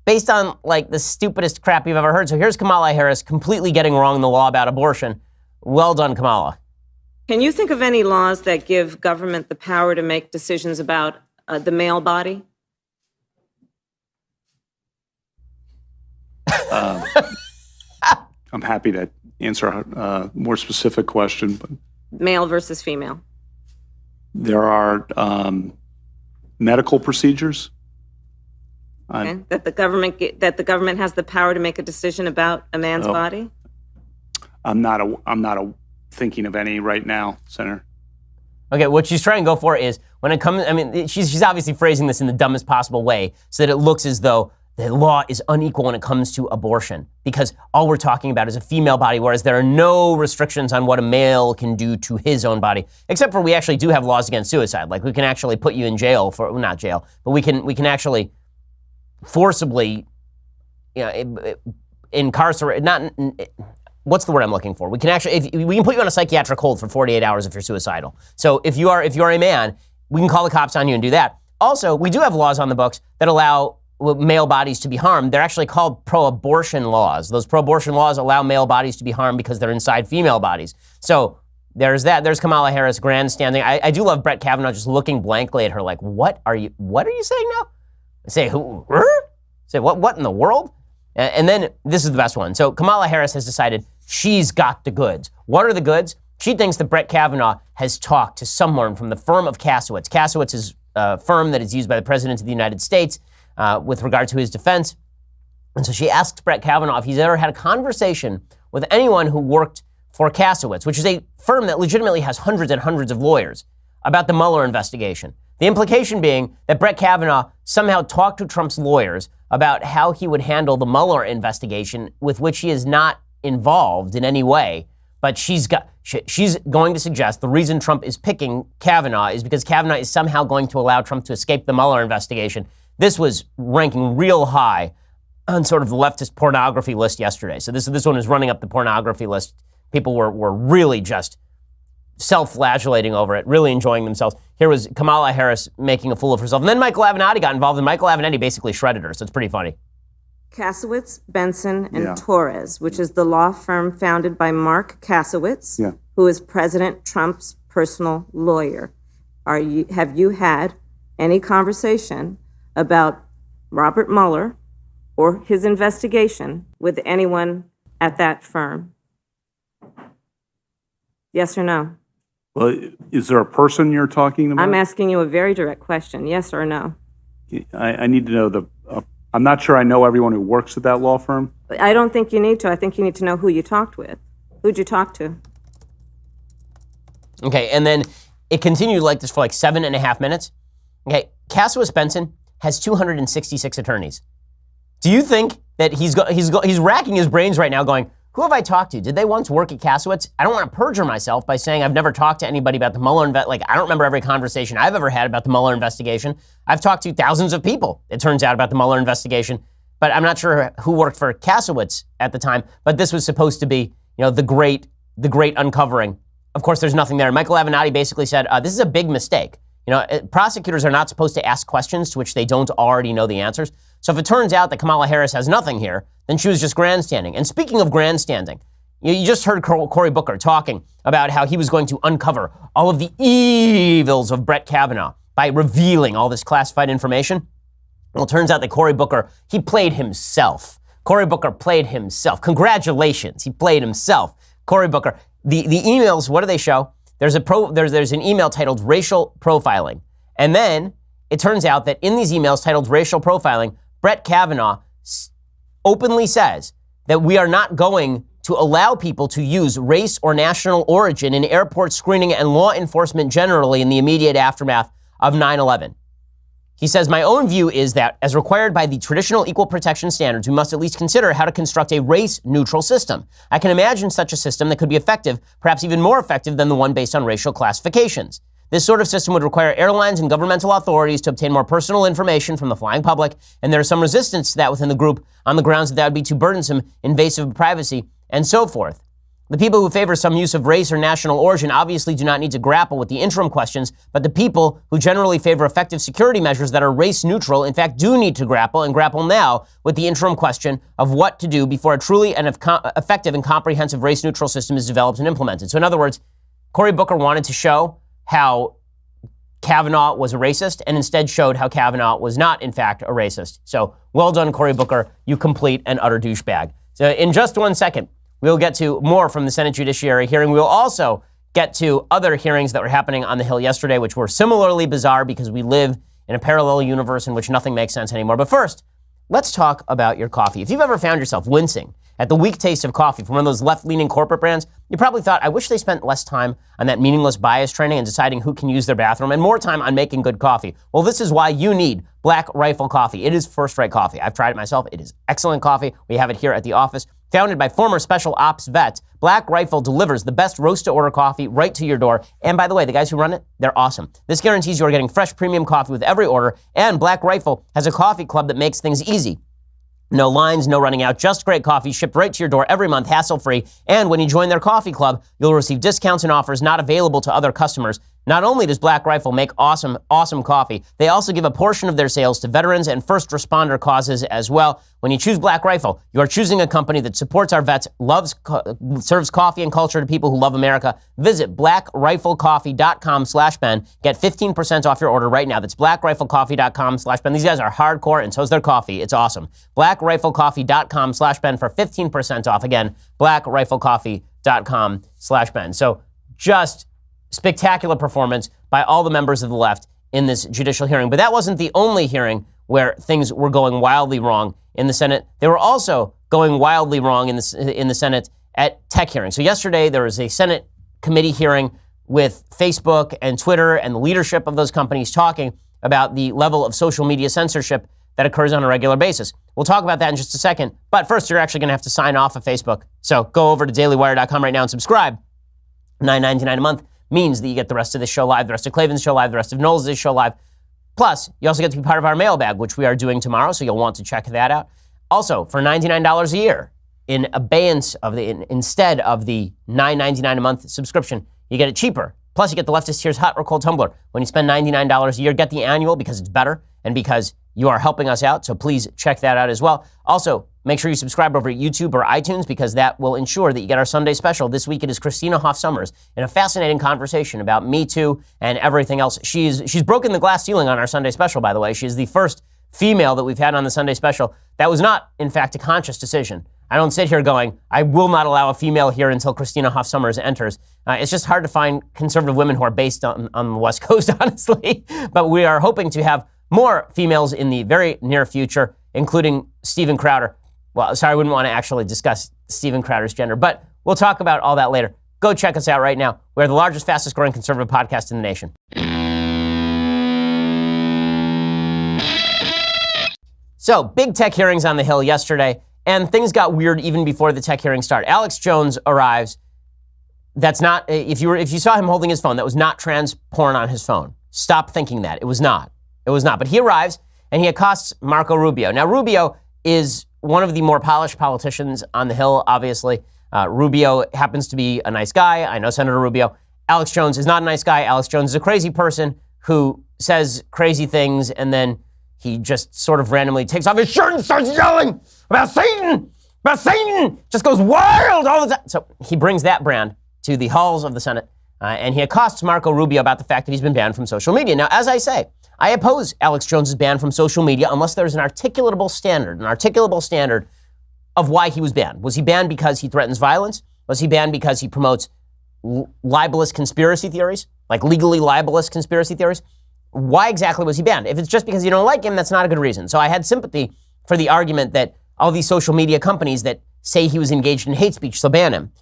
Based on like the stupidest crap you've ever heard. So here's Kamala Harris completely getting wrong the law about abortion. Well done, Kamala. Can you think of any laws that give government the power to make decisions about the male body? I'm happy to answer a more specific question, but Male versus female. there are medical procedures. Okay? That the government has the power to make a decision about a man's body? I'm not thinking of any right now, Senator. Okay, what she's trying to go for is when it comes, I mean, she's obviously phrasing this in the dumbest possible way so that it looks as though the law is unequal when it comes to abortion, because all we're talking about is a female body, whereas there are no restrictions on what a male can do to his own body, except for we actually do have laws against suicide. Like we can actually put you in jail for, well, not jail, but we can actually forcibly, incarcerate, what's the word I'm looking for? We can actually, we can put you on a psychiatric hold for 48 hours if you're suicidal. So if you are a man, we can call the cops on you and do that. Also, we do have laws on the books that allow male bodies to be harmed. They're actually called pro-abortion laws. Those pro-abortion laws allow male bodies to be harmed because they're inside female bodies. So there's that. There's Kamala Harris grandstanding. I do love Brett Kavanaugh just looking blankly at her like, what are you saying now? I say, who? Say, what in the world? And then this is the best one. So Kamala Harris has decided she's got the goods. What are the goods? She thinks that Brett Kavanaugh has talked to someone from the firm of Kasowitz. Kasowitz is a firm that is used by the President of the United States with regard to his defense. And so she asked Brett Kavanaugh if he's ever had a conversation with anyone who worked for Kasowitz, which is a firm that legitimately has hundreds and hundreds of lawyers, about the Mueller investigation. The implication being that Brett Kavanaugh somehow talked to Trump's lawyers about how he would handle the Mueller investigation, with which he is not involved in any way, but she's going to suggest the reason Trump is picking Kavanaugh is because Kavanaugh is somehow going to allow Trump to escape the Mueller investigation. This was ranking real high on sort of the leftist pornography list yesterday. So this one is running up the pornography list. People were really just self-flagellating over it, really enjoying themselves. Here was Kamala Harris making a fool of herself. And then Michael Avenatti got involved, and Michael Avenatti basically shredded her, so it's pretty funny. Kasowitz, Benson, and Torres, which is the law firm founded by Mark Kasowitz, who is President Trump's personal lawyer. Have you had any conversation about Robert Mueller or his investigation with anyone at that firm? Yes or no? Well, is there a person you're talking about? I'm asking you a very direct question, yes or no? I need to know I'm not sure I know everyone who works at that law firm. I don't think you need to. I think you need to know who you talked with. Who'd you talk to? Okay, and then it continued like this for like 7.5 minutes. Okay, Kasowitz Benson has 266 attorneys. Do you think that he's racking his brains right now going, who have I talked to? Did they once work at Kasowitz? I don't want to perjure myself by saying I've never talked to anybody about the Mueller I don't remember every conversation I've ever had about the Mueller investigation. I've talked to thousands of people, it turns out, about the Mueller investigation, but I'm not sure who worked for Kasowitz at the time. But this was supposed to be, the great uncovering. Of course, there's nothing there. Michael Avenatti basically said, this is a big mistake. Prosecutors are not supposed to ask questions to which they don't already know the answers. So if it turns out that Kamala Harris has nothing here, then she was just grandstanding. And speaking of grandstanding, you just heard Cory Booker talking about how he was going to uncover all of the evils of Brett Kavanaugh by revealing all this classified information. Well, it turns out that Cory Booker, he played himself. Cory Booker played himself. Congratulations, he played himself. Cory Booker, the emails, what do they show? There's an email titled racial profiling. And then it turns out that in these emails titled racial profiling, Brett Kavanaugh openly says that we are not going to allow people to use race or national origin in airport screening and law enforcement generally in the immediate aftermath of 9/11. He says, my own view is that, as required by the traditional equal protection standards, we must at least consider how to construct a race-neutral system. I can imagine such a system that could be effective, perhaps even more effective than the one based on racial classifications. This sort of system would require airlines and governmental authorities to obtain more personal information from the flying public, and there is some resistance to that within the group on the grounds that that would be too burdensome, invasive of privacy, and so forth. The people who favor some use of race or national origin obviously do not need to grapple with the interim questions, but the people who generally favor effective security measures that are race neutral, in fact, do need to grapple now with the interim question of what to do before a truly and effective and comprehensive race neutral system is developed and implemented. So in other words, Cory Booker wanted to show how Kavanaugh was a racist and instead showed how Kavanaugh was not, in fact, a racist. So well done, Cory Booker, you complete and utter douchebag. So in just 1 second, we'll get to more from the Senate Judiciary hearing. We'll also get to other hearings that were happening on the Hill yesterday, which were similarly bizarre because we live in a parallel universe in which nothing makes sense anymore. But first, let's talk about your coffee. If you've ever found yourself wincing at the weak taste of coffee from one of those left-leaning corporate brands, you probably thought, I wish they spent less time on that meaningless bias training and deciding who can use their bathroom and more time on making good coffee. Well, this is why you need Black Rifle Coffee. It is first-rate coffee. I've tried it myself. It is excellent coffee. We have it here at the office. Founded by former special ops vets, Black Rifle delivers the best roast-to-order coffee right to your door. And by the way, the guys who run it, they're awesome. This guarantees you are getting fresh premium coffee with every order, and Black Rifle has a coffee club that makes things easy. No lines, no running out, just great coffee shipped right to your door every month, hassle-free. And when you join their coffee club, you'll receive discounts and offers not available to other customers. Not only does Black Rifle make awesome coffee, they also give a portion of their sales to veterans and first responder causes as well. When you choose Black Rifle, you are choosing a company that supports our vets, serves coffee and culture to people who love America. Visit blackriflecoffee.com/Ben. Get 15% off your order right now. That's blackriflecoffee.com/Ben. These guys are hardcore, and so is their coffee. It's awesome. blackriflecoffee.com/Ben for 15% off. Again, blackriflecoffee.com/Ben. So just spectacular performance by all the members of the left in this judicial hearing. But that wasn't the only hearing where things were going wildly wrong in the Senate. They were also going wildly wrong in the Senate at tech hearings. So yesterday there was a Senate committee hearing with Facebook and Twitter and the leadership of those companies talking about the level of social media censorship that occurs on a regular basis. We'll talk about that in just a second. But first, you're actually going to have to sign off of Facebook. So go over to dailywire.com right now and subscribe. $9.99 a month means that you get the rest of this show live, the rest of Klavan's show live, the rest of Knowles' show live. Plus, you also get to be part of our mailbag, which we are doing tomorrow, so you'll want to check that out. Also, for $99 a year, in abeyance of instead of the $9.99 a month subscription, you get it cheaper. Plus, you get the Leftist Tears hot or cold tumbler. When you spend $99 a year, get the annual because it's better and because you are helping us out. So please check that out as well. Also, make sure you subscribe over at YouTube or iTunes because that will ensure that you get our Sunday special. This week it is Christina Hoff Sommers in a fascinating conversation about Me Too and everything else. She's broken the glass ceiling on our Sunday special, by the way. She is the first female that we've had on the Sunday special. That was not, in fact, a conscious decision. I don't sit here going, I will not allow a female here until Christina Hoff Sommers enters. It's just hard to find conservative women who are based on the West Coast, honestly. But we are hoping to have more females in the very near future, including Steven Crowder. Well, sorry, I wouldn't want to actually discuss Steven Crowder's gender, but we'll talk about all that later. Go check us out right now. We're the largest, fastest growing conservative podcast in the nation. So, big tech hearings on the Hill yesterday, and things got weird even before the tech hearing started. Alex Jones arrives. That's not, if you saw him holding his phone, that was not trans porn on his phone. Stop thinking that. It was not. It was not. But he arrives, and he accosts Marco Rubio. Now, Rubio is one of the more polished politicians on the Hill, obviously. Rubio happens to be a nice guy. I know Senator Rubio. Alex Jones is not a nice guy. Alex Jones is a crazy person who says crazy things, and then he just sort of randomly takes off his shirt and starts yelling about Satan, just goes wild all the time. So he brings that brand to the halls of the Senate, and he accosts Marco Rubio about the fact that he's been banned from social media. Now, as I say, I oppose Alex Jones' ban from social media unless there's an articulable standard of why he was banned. Was he banned because he threatens violence? Was he banned because he promotes libelous conspiracy theories, like legally libelous conspiracy theories? Why exactly was he banned? If it's just because you don't like him, that's not a good reason. So I had sympathy for the argument that all these social media companies that say he was engaged in hate speech, so ban him.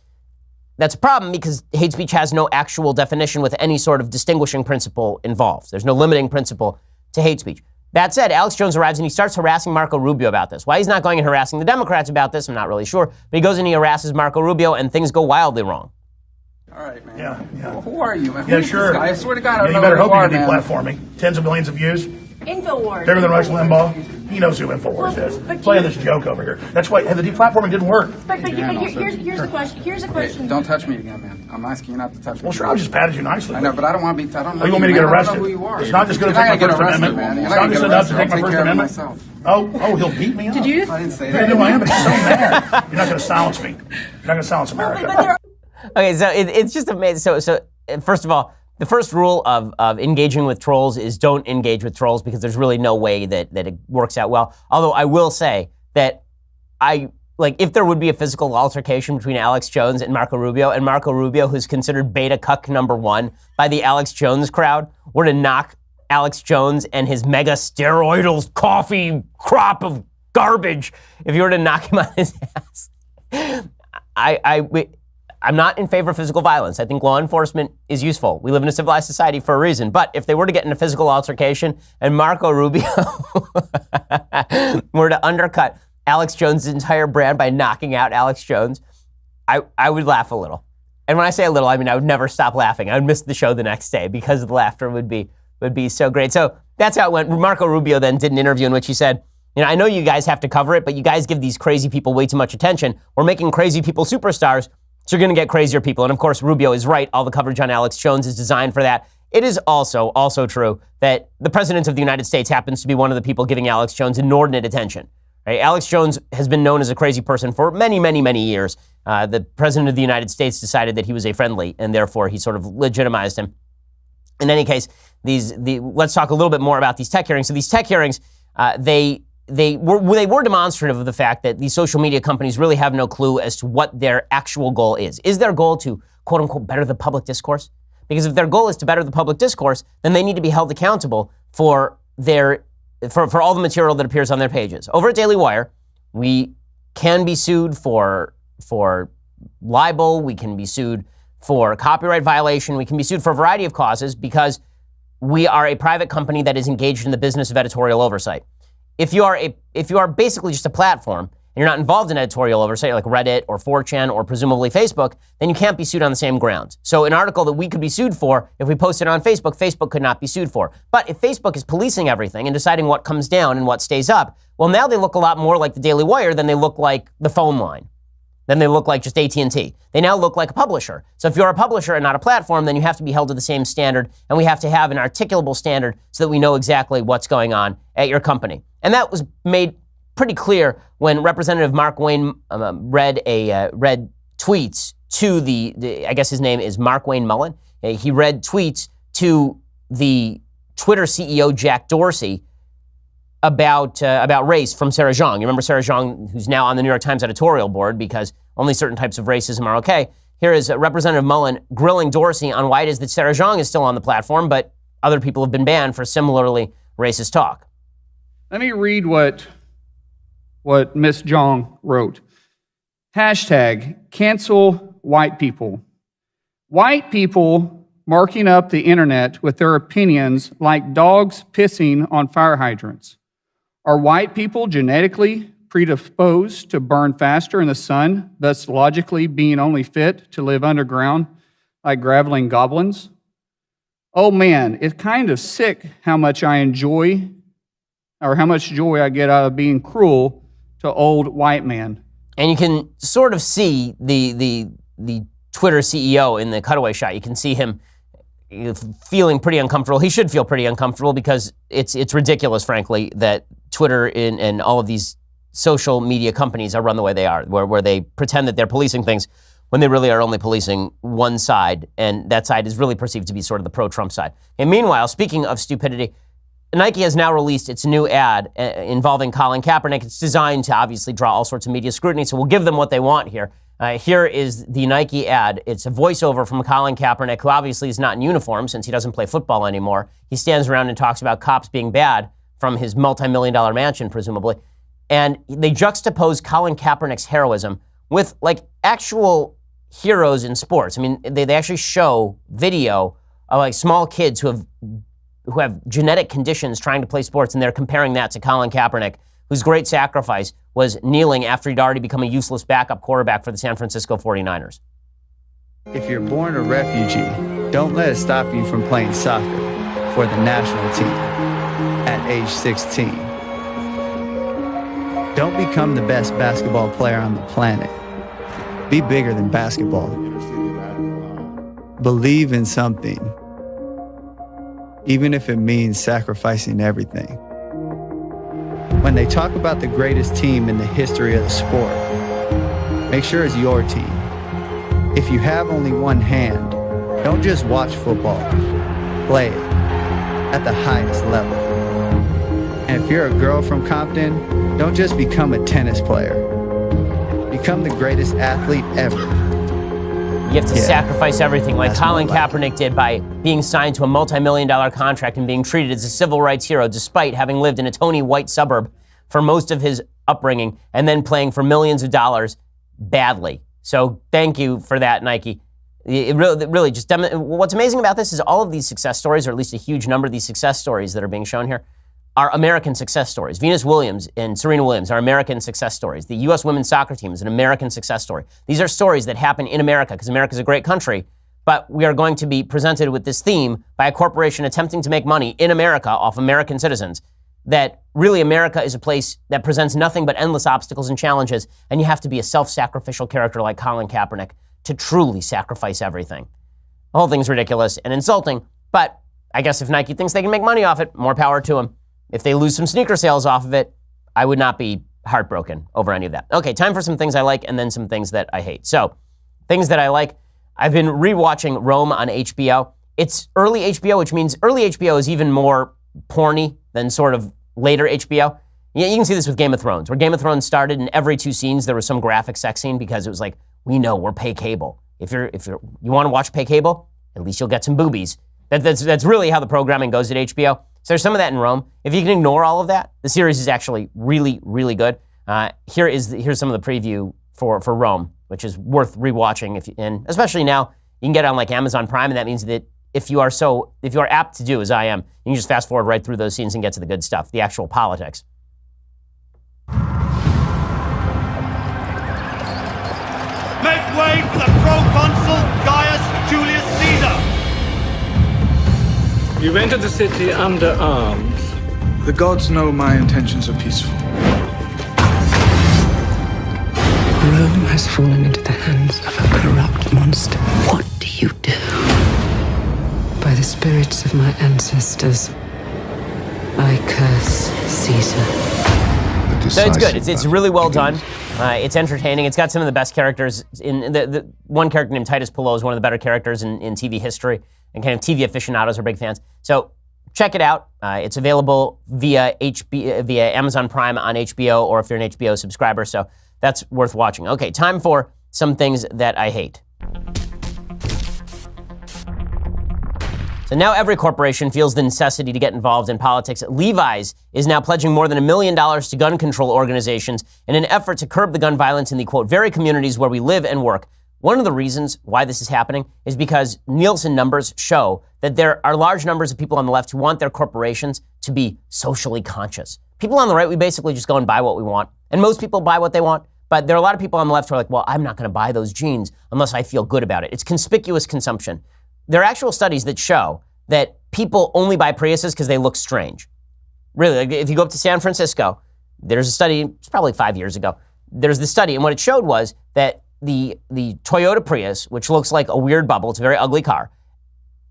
That's a problem because hate speech has no actual definition with any sort of distinguishing principle involved. There's no limiting principle to hate speech. That said, Alex Jones arrives and he starts harassing Marco Rubio about this. Why he's not going and harassing the Democrats about this, I'm not really sure. But he goes and he harasses Marco Rubio and things go wildly wrong. All right, man. Yeah. Well, who are you, man? Yeah, sure. I swear to God, I don't You know better who hope you you are, can man. deplatform me. Tens of millions of views. InfoWars. Bigger than Rush Limbaugh. He knows who InfoWars is. Playing this joke over here. That's why the deplatforming didn't work. But here's the question. Here's a question. Hey, don't touch me again, man. I'm asking you not to touch me. Well, sure, I just patted you nicely. I know, but I don't want to be. I don't know. Oh, you want me to get man. arrested? I don't know who you are. It's not just going to You're take my not First gonna get Amendment. arrested, man. It's You're not not just gonna enough to get take my arrested. First I'll take care of it Amendment. myself. He'll beat me up. Did you just? I didn't say Yeah, that. no, I am. But he's so mad. You're not going to silence me. You're not going to silence America. Okay, so it's just amazing. So first of all, the first rule of engaging with trolls is don't engage with trolls because there's really no way that it works out well. Although I will say that if there would be a physical altercation between Alex Jones and Marco Rubio, who's considered beta cuck number one by the Alex Jones crowd, were to knock Alex Jones and his mega steroidal coffee crop of garbage, if you were to knock him on his ass, I'm not in favor of physical violence. I think law enforcement is useful. We live in a civilized society for a reason. But if they were to get in a physical altercation and Marco Rubio were to undercut Alex Jones' entire brand by knocking out Alex Jones, I would laugh a little. And when I say a little, I mean I would never stop laughing. I would miss the show the next day because the laughter would be so great. So that's how it went. Marco Rubio then did an interview in which he said, I know you guys have to cover it, but you guys give these crazy people way too much attention. We're making crazy people superstars. So you're going to get crazier people. And of course, Rubio is right. All the coverage on Alex Jones is designed for that. It is also true that the president of the United States happens to be one of the people giving Alex Jones inordinate attention. Right? Alex Jones has been known as a crazy person for many, many, many years. The president of the United States decided that he was a friendly, and therefore he sort of legitimized him. In any case, let's talk a little bit more about these tech hearings. So these tech hearings, they were demonstrative of the fact that these social media companies really have no clue as to what their actual goal is. Is their goal to, quote unquote, better the public discourse? Because if their goal is to better the public discourse, then they need to be held accountable for all the material that appears on their pages. Over at Daily Wire, we can be sued for libel, we can be sued for copyright violation, we can be sued for a variety of causes because we are a private company that is engaged in the business of editorial oversight. if you are basically just a platform and you're not involved in editorial oversight like Reddit or 4chan or presumably Facebook, then you can't be sued on the same grounds. So an article that we could be sued for, if we posted on Facebook, Facebook could not be sued for. But if Facebook is policing everything and deciding what comes down and what stays up, well, now they look a lot more like the Daily Wire than they look like the phone line. Then they look like just AT&T. They now look like a publisher. So if you're a publisher and not a platform, then you have to be held to the same standard, and we have to have an articulable standard so that we know exactly what's going on at your company. And that was made pretty clear when Representative Mark Wayne read tweets to the I guess his name is Mark Wayne Mullen. He read tweets to the Twitter CEO Jack Dorsey about race from Sarah Jeong. You remember Sarah Jeong, who's now on the New York Times editorial board because only certain types of racism are okay. Here is Representative Mullen grilling Dorsey on why it is that Sarah Jeong is still on the platform, but other people have been banned for similarly racist talk. Let me read what Ms. Jeong wrote. Hashtag cancel white people. White people marking up the internet with their opinions like dogs pissing on fire hydrants. Are white people genetically predisposed to burn faster in the sun, thus logically being only fit to live underground like graveling goblins? Oh man, it's kind of sick how much I enjoy or how much joy I get out of being cruel to old white man. And you can sort of see the Twitter CEO in the cutaway shot. You can see him feeling pretty uncomfortable. He should feel pretty uncomfortable because it's ridiculous, frankly, that Twitter and all of these social media companies are run the way they are, where they pretend that they're policing things when they really are only policing one side, and that side is really perceived to be sort of the pro-Trump side. And meanwhile, speaking of stupidity, Nike has now released its new ad involving Colin Kaepernick. It's designed to obviously draw all sorts of media scrutiny, so we'll give them what they want here. Here is the Nike ad. It's a voiceover from Colin Kaepernick, who obviously is not in uniform since he doesn't play football anymore. He stands around and talks about cops being bad from his multi-million-dollar mansion, presumably. And they juxtapose Colin Kaepernick's heroism with, like, actual heroes in sports. I mean, they actually show video of, like, small kids who have genetic conditions trying to play sports, and they're comparing that to Colin Kaepernick, whose great sacrifice was kneeling after he'd already become a useless backup quarterback for the San Francisco 49ers. If you're born a refugee, don't let it stop you from playing soccer for the national team at age 16. Don't become the best basketball player on the planet. Be bigger than basketball. Believe in something, even if it means sacrificing everything. When they talk about the greatest team in the history of the sport, make sure it's your team. If you have only one hand, don't just watch football, play it at the highest level. And if you're a girl from Compton, don't just become a tennis player. Become the greatest athlete ever. You have to sacrifice everything, like Colin Kaepernick did by being signed to a multi-million-dollar contract and being treated as a civil rights hero despite having lived in a tony white suburb for most of his upbringing and then playing for millions of dollars badly. So thank you for that, Nike. It really just what's amazing about this is all of these success stories, or at least a huge number of these success stories that are being shown here, are American success stories. Venus Williams and Serena Williams are American success stories. The U.S. women's soccer team is an American success story. These are stories that happen in America because America is a great country, but we are going to be presented with this theme by a corporation attempting to make money in America off American citizens, that really America is a place that presents nothing but endless obstacles and challenges, and you have to be a self-sacrificial character like Colin Kaepernick to truly sacrifice everything. The whole thing's ridiculous and insulting, but I guess if Nike thinks they can make money off it, more power to them. If they lose some sneaker sales off of it, I would not be heartbroken over any of that. Okay, time for some things I like and then some things that I hate. So, things that I like, I've been rewatching Rome on HBO. It's early HBO, which means early HBO is even more porny than sort of later HBO. You can see this with Game of Thrones, where Game of Thrones started in every 2 scenes there was some graphic sex scene because it was like, we know we're pay cable. If you want to watch pay cable, at least you'll get some boobies. That's really how the programming goes at HBO. So there's some of that in Rome. If you can ignore all of that, the series is actually really, really good. Here's some of the preview for Rome, which is worth rewatching. And especially now, you can get it on like Amazon Prime, and that means that if you are apt to do as I am, you can just fast forward right through those scenes and get to the good stuff, the actual politics. make way for the proconsul Gaius Julius Caesar. You've entered the city under arms. The gods know my intentions are peaceful. Rome has fallen into the hands of a corrupt monster. What do you do? By the spirits of my ancestors, I curse Caesar. So it's good. It's really well done. It's entertaining. It's got some of the best characters. In the one character named Titus Pillow is one of the better characters in TV history, and kind of TV aficionados are big fans. So check it out. It's available via Amazon Prime on HBO, or if you're an HBO subscriber. So that's worth watching. Okay, time for some things that I hate. So now every corporation feels the necessity to get involved in politics. Levi's is now pledging more than $1 million to gun control organizations in an effort to curb the gun violence in the, quote, very communities where we live and work. One of the reasons why this is happening is because Nielsen numbers show that there are large numbers of people on the left who want their corporations to be socially conscious. People on the right, we basically just go and buy what we want. And most people buy what they want. But there are a lot of people on the left who are like, well, I'm not going to buy those jeans unless I feel good about it. It's conspicuous consumption. There are actual studies that show that people only buy Priuses because they look strange. Really, like if you go up to San Francisco, there's a study, it's probably 5 years ago, there's this study, and what it showed was that the Toyota Prius, which looks like a weird bubble, it's a very ugly car,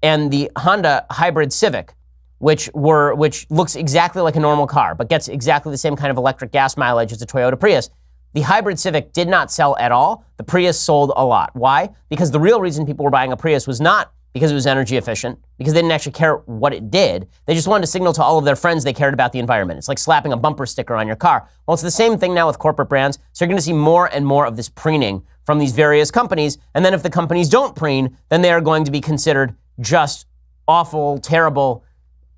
and the Honda Hybrid Civic, which looks exactly like a normal car, but gets exactly the same kind of electric gas mileage as a Toyota Prius, the Hybrid Civic did not sell at all. The Prius sold a lot. Why? Because the real reason people were buying a Prius was not because it was energy efficient, because they didn't actually care what it did. They just wanted to signal to all of their friends they cared about the environment. It's like slapping a bumper sticker on your car. Well, it's the same thing now with corporate brands. So you're going to see more and more of this preening from these various companies. And then if the companies don't preen, then they are going to be considered just awful, terrible.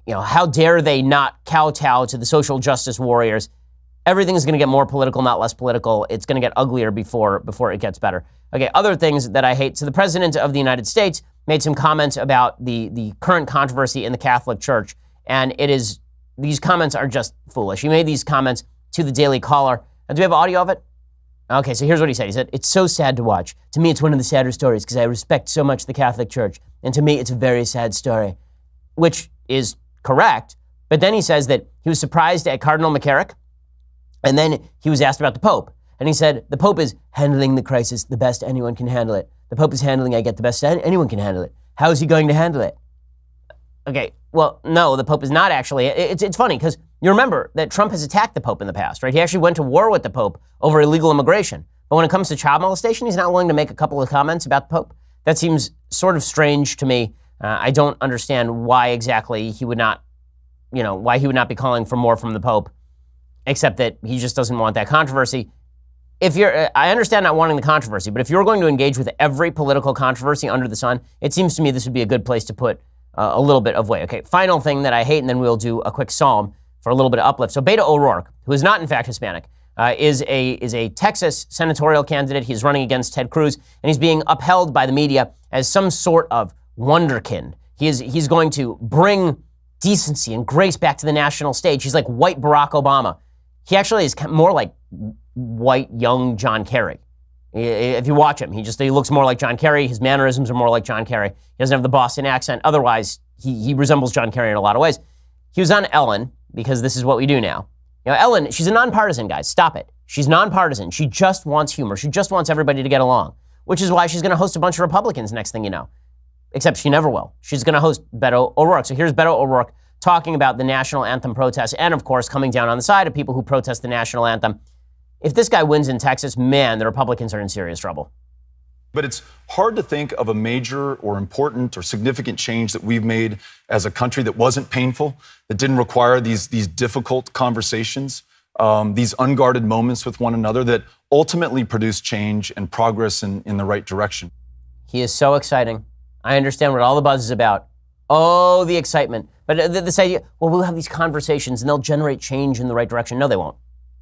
You know, how dare they not kowtow to the social justice warriors? Everything's going to get more political, not less political. It's going to get uglier before it gets better. Okay, other things that I hate. So the President of the United States made some comments about the current controversy in the Catholic Church, and these comments are just foolish. He made these comments to the Daily Caller. Do we have audio of it? Okay, so here's what he said. He said, "It's so sad to watch. To me, it's one of the sadder stories because I respect so much the Catholic Church, and to me, it's a very sad story," which is correct. But then he says that he was surprised at Cardinal McCarrick. And then he was asked about the Pope. And he said, the Pope is handling the crisis the best anyone can handle it. The Pope is handling, I get the best anyone can handle it. How is he going to handle it? Okay, well, no, the Pope is not actually. It's funny because you remember that Trump has attacked the Pope in the past, right? He actually went to war with the Pope over illegal immigration. But when it comes to child molestation, he's not willing to make a couple of comments about the Pope. That seems sort of strange to me. I don't understand why exactly he would not be calling for more from the Pope, except that he just doesn't want that controversy. I understand not wanting the controversy, but if you're going to engage with every political controversy under the sun, it seems to me this would be a good place to put a little bit of weight. Okay, final thing that I hate, and then we'll do a quick psalm for a little bit of uplift. So Beto O'Rourke, who is not in fact Hispanic, is a Texas senatorial candidate. He's running against Ted Cruz, and he's being upheld by the media as some sort of wonderkind. He's going to bring decency and grace back to the national stage. He's like white Barack Obama. He actually is more like white young John Kerry. If you watch him, he looks more like John Kerry. His mannerisms are more like John Kerry. He doesn't have the Boston accent. Otherwise, he resembles John Kerry in a lot of ways. He was on Ellen, because this is what we do now. You know, Ellen, she's a nonpartisan, guys. Stop it. She's nonpartisan. She just wants humor. She just wants everybody to get along, which is why she's going to host a bunch of Republicans next thing you know. Except she never will. She's going to host Beto O'Rourke. So here's Beto O'Rourke talking about the national anthem protests and, of course, coming down on the side of people who protest the national anthem. If this guy wins in Texas, man, the Republicans are in serious trouble. But it's hard to think of a major or important or significant change that we've made as a country that wasn't painful, that didn't require these difficult conversations, these unguarded moments with one another that ultimately produce change and progress in the right direction. He is so exciting. I understand what all the buzz is about. Oh, the excitement. But this idea, well, we'll have these conversations and they'll generate change in the right direction. No, they won't.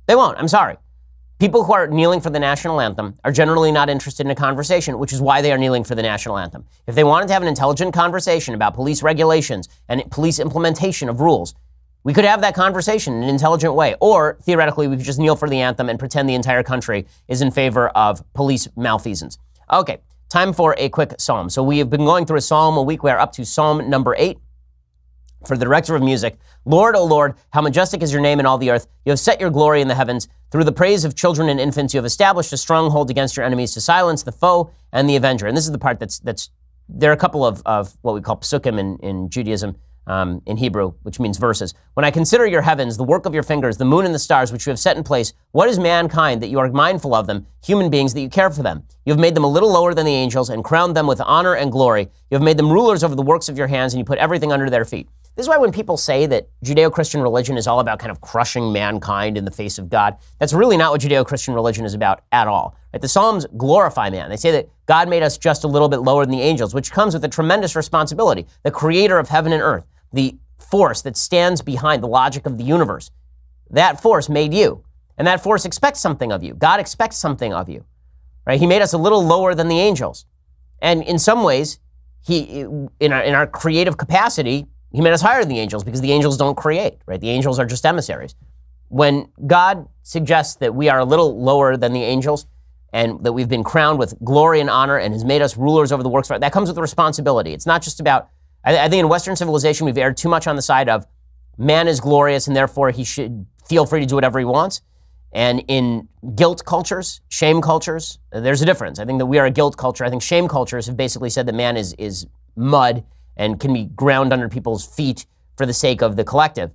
They won't. I'm sorry. People who are kneeling for the national anthem are generally not interested in a conversation, which is why they are kneeling for the national anthem. If they wanted to have an intelligent conversation about police regulations and police implementation of rules, we could have that conversation in an intelligent way. Or, theoretically, we could just kneel for the anthem and pretend the entire country is in favor of police malfeasance. Okay, time for a quick psalm. So we have been going through a psalm a week. We are up to Psalm number 8. For the director of music, Lord, O Lord, how majestic is your name in all the earth. You have set your glory in the heavens. Through the praise of children and infants, you have established a stronghold against your enemies to silence the foe and the avenger. And this is the part that's there are a couple of what we call psukim in Judaism, in Hebrew, which means verses. When I consider your heavens, the work of your fingers, the moon and the stars, which you have set in place, what is mankind that you are mindful of them, human beings that you care for them? You have made them a little lower than the angels and crowned them with honor and glory. You have made them rulers over the works of your hands, and you put everything under their feet. This is why when people say that Judeo-Christian religion is all about kind of crushing mankind in the face of God, that's really not what Judeo-Christian religion is about at all. Right? The Psalms glorify man. They say that God made us just a little bit lower than the angels, which comes with a tremendous responsibility. The creator of heaven and earth, the force that stands behind the logic of the universe, that force made you. And that force expects something of you. God expects something of you. Right? He made us a little lower than the angels. And in some ways, in our creative capacity, he made us higher than the angels because the angels don't create, right? The angels are just emissaries. When God suggests that we are a little lower than the angels and that we've been crowned with glory and honor and has made us rulers over the works of art, that comes with a responsibility. It's not just about, I think in Western civilization, we've erred too much on the side of man is glorious and therefore he should feel free to do whatever he wants. And in guilt cultures, shame cultures, there's a difference. I think that we are a guilt culture. I think shame cultures have basically said that man is mud and can be ground under people's feet for the sake of the collective.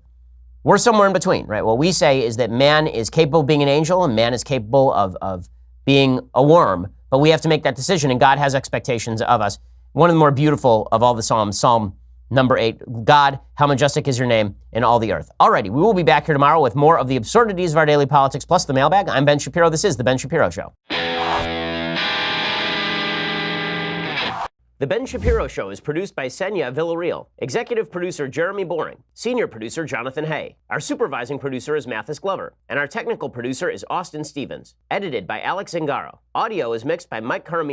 We're somewhere in between, right? What we say is that man is capable of being an angel and man is capable of being a worm, but we have to make that decision, and God has expectations of us. One of the more beautiful of all the Psalms, Psalm number 8, God, how majestic is your name in all the earth. Alrighty, we will be back here tomorrow with more of the absurdities of our daily politics, plus the mailbag. I'm Ben Shapiro. This is The Ben Shapiro Show. The Ben Shapiro Show is produced by Senya Villarreal, executive producer Jeremy Boring, senior producer Jonathan Hay. Our supervising producer is Mathis Glover, and our technical producer is Austin Stevens. Edited by Alex Zingaro. Audio is mixed by Mike Caramino.